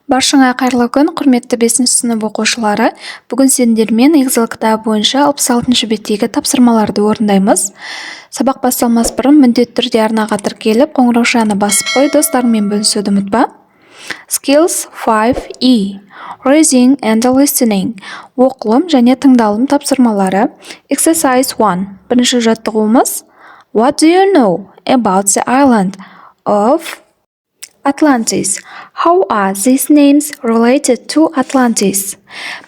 Баршаңа қайырлы күн, құрметті 5 сынып оқушылары. Бүгін сендермен Excel кітабы бойынша 66 беттегі тапсырмаларды орындаймыз. Сабақ басталмас бұрын міндетті түрде арнаға тіркеліп, қоңыраушаны басып қой, достарыңмен бөлісуді ұмытпа. Skills 5E. Reading and listening. Оқылым және тыңдалым тапсырмалары. Exercise 1. Бірінші жаттығуымыз. What do you know about the island of Atlantis? How are these names related to Atlantis?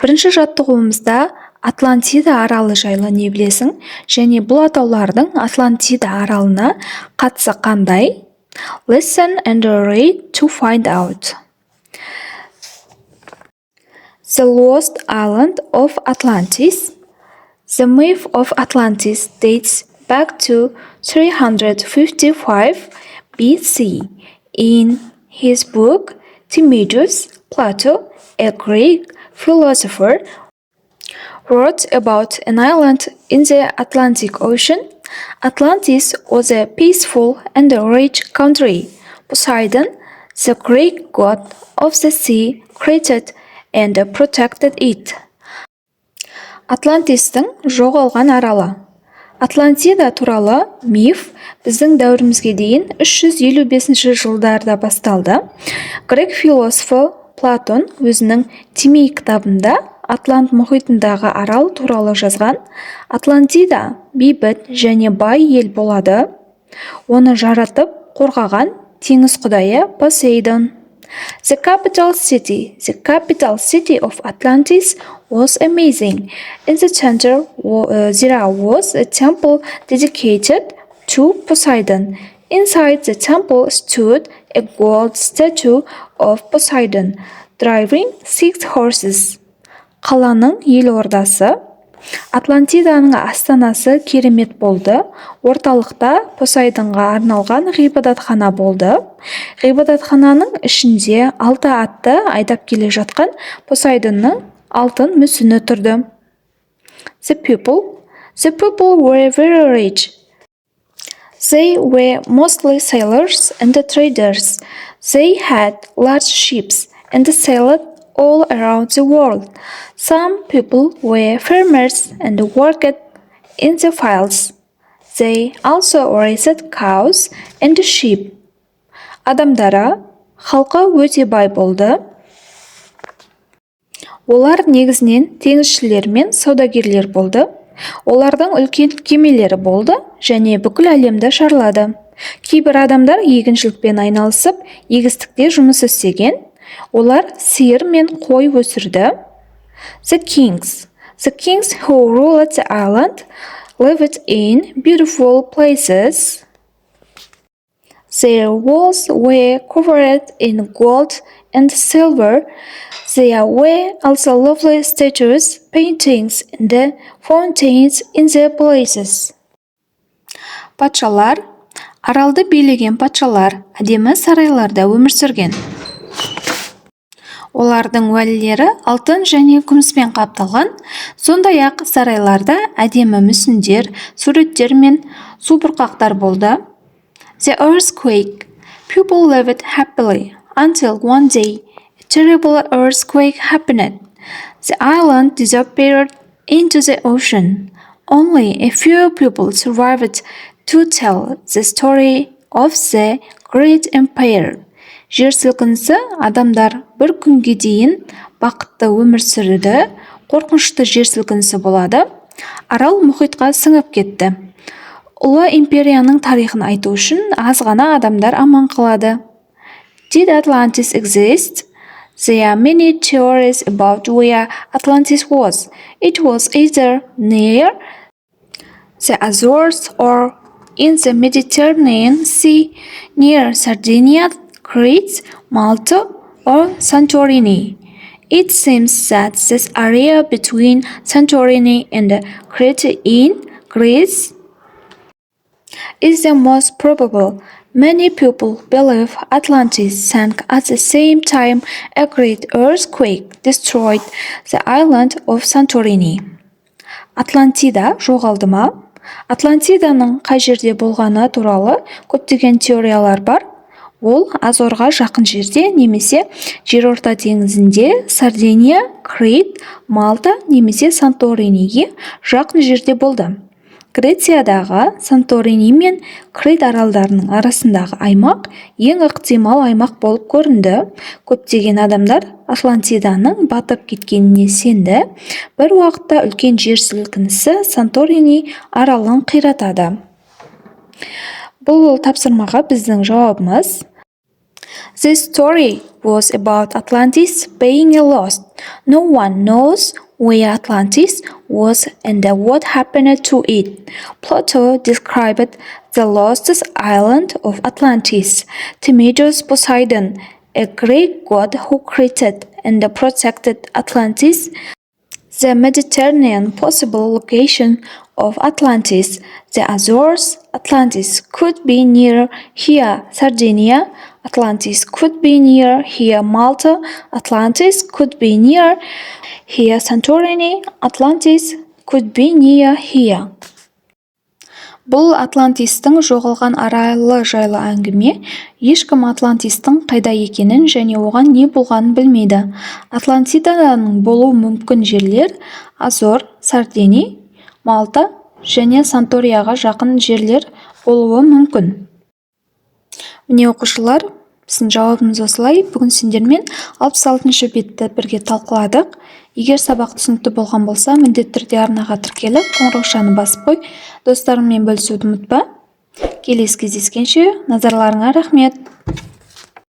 Бірінші жаттығуымызда Атлантида аралы жайлы не білесің? Және бұл атаулардың Атлантида аралына қатысы қандай? Listen and read to find out. The Lost Island of Atlantis. The myth of Atlantis dates back to 355 BC. In his book, Timaeus, Plato, a Greek philosopher, wrote about an island in the Atlantic Ocean. Atlantis was a peaceful and rich country. Poseidon, the Greek god of the sea, created and protected it. Атлантистің жоғалған аралы. Атлантида туралы миф біздің дәуірімізге дейін 355 жылдарда басталды. Грек философы Платон өзінің Тимей кітабында Атлант мұхитындағы арал туралы жазған. Атлантида бейбіт және бай ел болады. Оны жаратып қорғаған теңіз құдайы Посейдон. The capital city of Atlantis was amazing. In the center there was a temple dedicated to Poseidon. Inside the temple stood a gold statue of Poseidon, driving 6 horses. Қаланың елордасы, Атлантиданың астанасы керемет болды. Орталықта Посейдонға арналған ғибадатхана болды. Ғибадатхананың ішінде 6 атты айдап келе жатқан Посейдонның алтын мүсіні тұрды. The people were very rich. They were mostly sailors and traders. They had large ships and sailed all around the world. Some people were farmers and worked in the fields. They also raised cows and sheep. Адамдары, халқы өте бай болды. Олар негізінен теңізшілер мен саудагерлер болды. Олардың үлкен кемелері болды және бүкіл әлемді шарлады. Кейбір адамдар егіншілікпен айналысып, егістікте жұмыс істеген. Олар сиыр мен қой өсірді. The kings who ruled the island lived in beautiful places. Their walls were covered in gold and silver. There were also lovely statues, paintings, and fountains in the places. Патшалар, аралды билеген патшалар, әдемі сарайларда өмір сүрген. Олардың уәлілері алтын және күміспен қапталған, сондай-ақ сарайларда әдемі мүсіндер, суреттер мен субұрқақтар болды. The earthquake. People lived happily until one day a terrible earthquake happened. The island disappeared into the ocean. Only a few people survived to tell the story of the great empire. Жер сілкінісі адамдар бір күнге дейін бақытты өмір сүрді. Қорқынышты жер сілкінісі болады. Арал мұхитқа сіңіп кетті. Ұлы империяның тарихын айту үшін аз ғана адамдар аман қалады. Did Atlantis exist? There are many theories about where Atlantis was. It was either near the Azores or in the Mediterranean Sea, near Sardinia, Crete, Malta, or Santorini. It seems that this area between Santorini and Crete in Greece is the most probable. Many people believe Atlantis sank at the same time a great earthquake destroyed the island of Santorini. Атлантида жоғалды ма? Атлантиданың қай жерде болғаны туралы көптеген теориялар бар. Ол Азорға жақын жерде немесе Жерорта теңізінде, Сардиния, Крит, Малта немесе Санториниге жақын жерде болды. Грециядағы Санторини мен Крит аралдарының арасындағы аймақ ең ықтимал аймақ болып көрінді. Көптеген адамдар Атлантиданың батып кеткеніне сенді. Бір уақытта үлкен жер сілкінісі Санторини аралын қиратады. Бұл тапсырмаға біздің жауабымыз: This story was about Atlantis being lost. No one knows where Atlantis was and what happened to it. Plato described the lost island of Atlantis to Medes Poseidon, a Greek god who created and protected Atlantis, the Mediterranean possible location of Atlantis, the Azores. Atlantis could be near here, Sardinia. Atlantis could be near here, Malta. Atlantis could be near here, Santorini. Atlantis could be near here. Бұл Атлантистің жоғалған аралы жайлы әңгіме. Ешкім Атлантистің қайда екенін және оған не болғанын білмейді. Атлантиданың болуы мүмкін жерлер Азор, Сардини, Малта және Санторияға жақын жерлер болуы мүмкін. Міне оқушылар, біздің жауабымыз осылай. Бүгін сендермен 66-шы бетті бірге талқыладық. Егер сабақ түсінікті болған болса, міндетті түрде арнаға тіркеліп, қоңыраушаны басып қой. Достарыңмен бөлісуді ұмытпа. Келесі кездескенше назарларыңа рахмет.